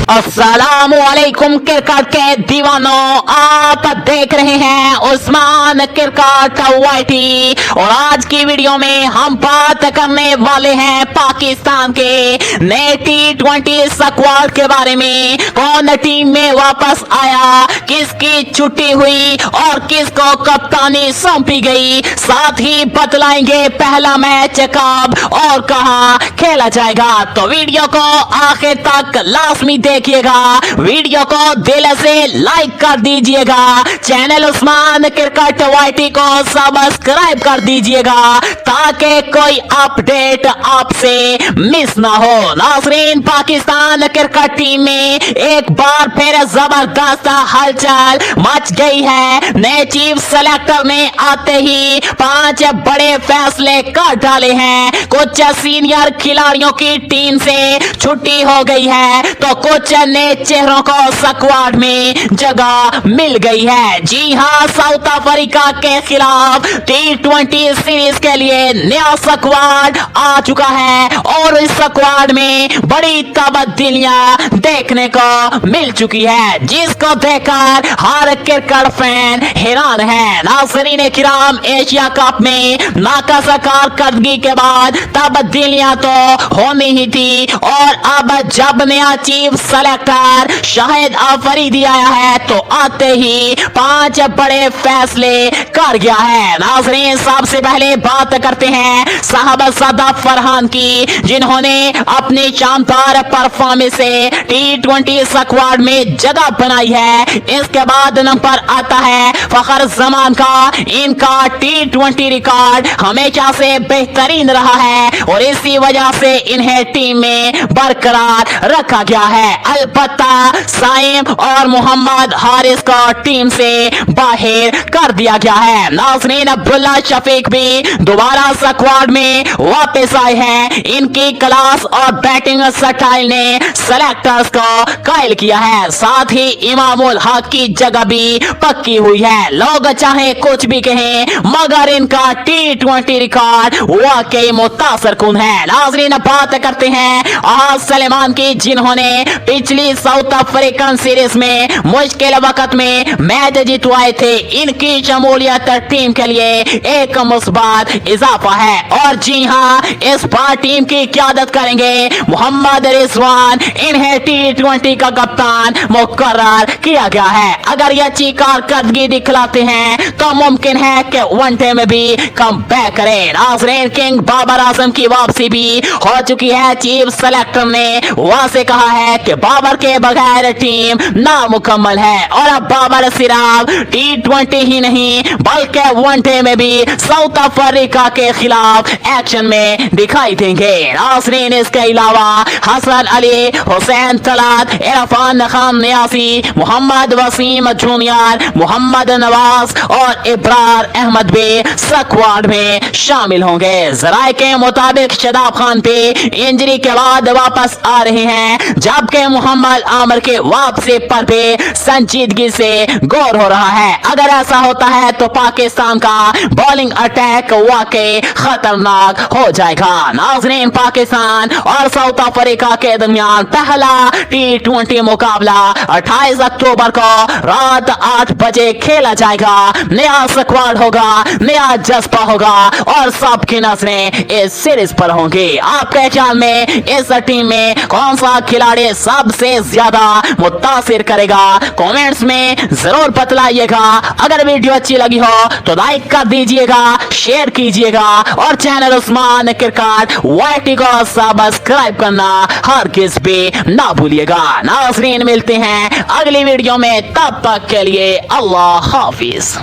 अस्सलामुअलैकुम क्रिकेट के दीवानों, आप देख रहे हैं उस्मान क्रिकेट वाईटी और आज की वीडियो में हम बात करने वाले हैं पाकिस्तान के नए T20 स्क्वाड के बारे में। कौन टीम में वापस आया, किसकी छुट्टी हुई और किसको कप्तानी सौंपी गई, साथ ही बतलाएंगे पहला मैच कब और कहां खेला जाएगा। तो वीडियो को आखिर तक लाजमी देखिएगा, वीडियो को दिल से लाइक कर दीजिएगा, चैनल उस्मान क्रिकेट वाईटी को सब्सक्राइब कर दीजिएगा ताकि कोई अपडेट आपसे मिस ना हो। नाज़रीन, पाकिस्तान क्रिकेट टीम में एक बार फिर जबरदस्त हलचल मच गई है। नए चीफ सेलेक्टर ने आते ही 5 बड़े फैसले कर डाले हैं। कुछ सीनियर खिलाड़ियों की टीम से छुट्टी हो गई है तो कुछ नए चेहरों को स्क्वाड में जगह मिल गई है। जी हां, साउथ अफ्रीका के खिलाफ T20 सीरीज के लिए नया स्क्वाड आ चुका है और इस स्क्वाड में बड़ी तब्दीलियां देखने को मिल चुकी है, जिसको देखकर हर क्रिकेट फैन हैरान है। नाज़रीन किराम, एशिया कप में नाकास कारकर्दगी के बाद तब्दीलियां तो होनी ही थी और अब जब नया चीफ सेलेक्टर शाहिद अफरीदी आया है तो आते ही 5 बड़े फैसले कर गया है। नाज़रीन, सबसे पहले बात करते हैं साहब सदाब फरहान की, जिन्होंने अपनी शानदार परफॉर्मेंस से T20 स्क्वाड में जगह बनाई है। इसके बाद नंबर आता है फखर जमान का। इनका T20 रिकॉर्ड हमेशा से बेहतरीन रहा है और इसी वजह से इन्हें टीम में बरकरार रखा गया है। अलबत्ता साइम और मोहम्मद हारिस को टीम से बाहर कर दिया गया है। नाज़रीन, अब्दुल्ला शफीक भी दोबारा स्क्वाड में वापस आए हैं। इनकी क्लास और बैटिंग स्टाइल ने सेलेक्टर्स को कायल किया है। साथ ही इमामुल हक की जगह भी पक्की हुई है। लोग चाहे कुछ भी कहें मगर इनका T20 रिकॉर्ड वाकई मुतासरकुन है। नाज़रीन, बात करते हैं आज सलेमान की, जिन्होंने पिछली साउथ अफ्रीकन सीरीज में मुश्किल वक्त में मैच जितवाए थे। इनकी शमूलियत टीम के लिए एक मुस्बत इजाफा है और जी हां, इस बार टीम की क़यादत करेंगे मोहम्मद रिजवान। इन्हें T20 का कप्तान मुकर्रर किया गया है। अगर ये अच्छी कारकर्दगी दिखलाते हैं तो मुमकिन है कि वनडे में भी कम बैक करें। नाज़रीन, किंग बाबर आजम की वापसी भी हो चुकी है। चीफ सेलेक्टर ने वहां से कहा है कि बाबर के बगैर टीम नामुकम्मल है और अब बाबर सिर्फ T20 ही नहीं बल्कि वनडे में भी साउथ अफ्रीका के खिलाफ एक्शन में दिखाई देंगे। नाज़रीन, इसके अलावा हसन अली, हुसैन तलात, इरफान खान नियासी, मोहम्मद वसीम जूनियर, मोहम्मद नवाज और इब्रार अहमद भी स्क्वाड में शामिल होंगे। जराये के मुताबिक शादाब खान पे इंजरी के बाद वापस आ रहे हैं, जबकि मोहम्मद आमिर के वापसी पर भी संजीदगी से गौर हो रहा है। अगर ऐसा होता है तो पाकिस्तान का बॉलिंग अटैक वाकई खतरनाक हो जाएगा। नाज़रीन, पाकिस्तान और साउथ अफ्रीका के दरमियान पहला T20 मुकाबला 28 अक्टूबर को रात 8 बजे खेला जाएगा। नया स्क्वाड होगा, नया जज्बा होगा और सबकी नजरें इस सीरीज पर होंगी। आपके ख्याल में इस टीम में कौन सा खिलाड़ी सबसे ज्यादा मुतासिर करेगा? कमेंट्स में जरूर बतलाइएगा। अगर वीडियो अच्छी लगी हो तो लाइक कर दीजिएगा, शेयर कीजिएगा और चैनल उस्मान क्रिकेट वाईटी को सब्सक्राइब करना हरगिज़ भी ना भूलिएगा। नाज़रीन, मिलते हैं अगली वीडियो में, तब तक के लिए अल्लाह हाफिज।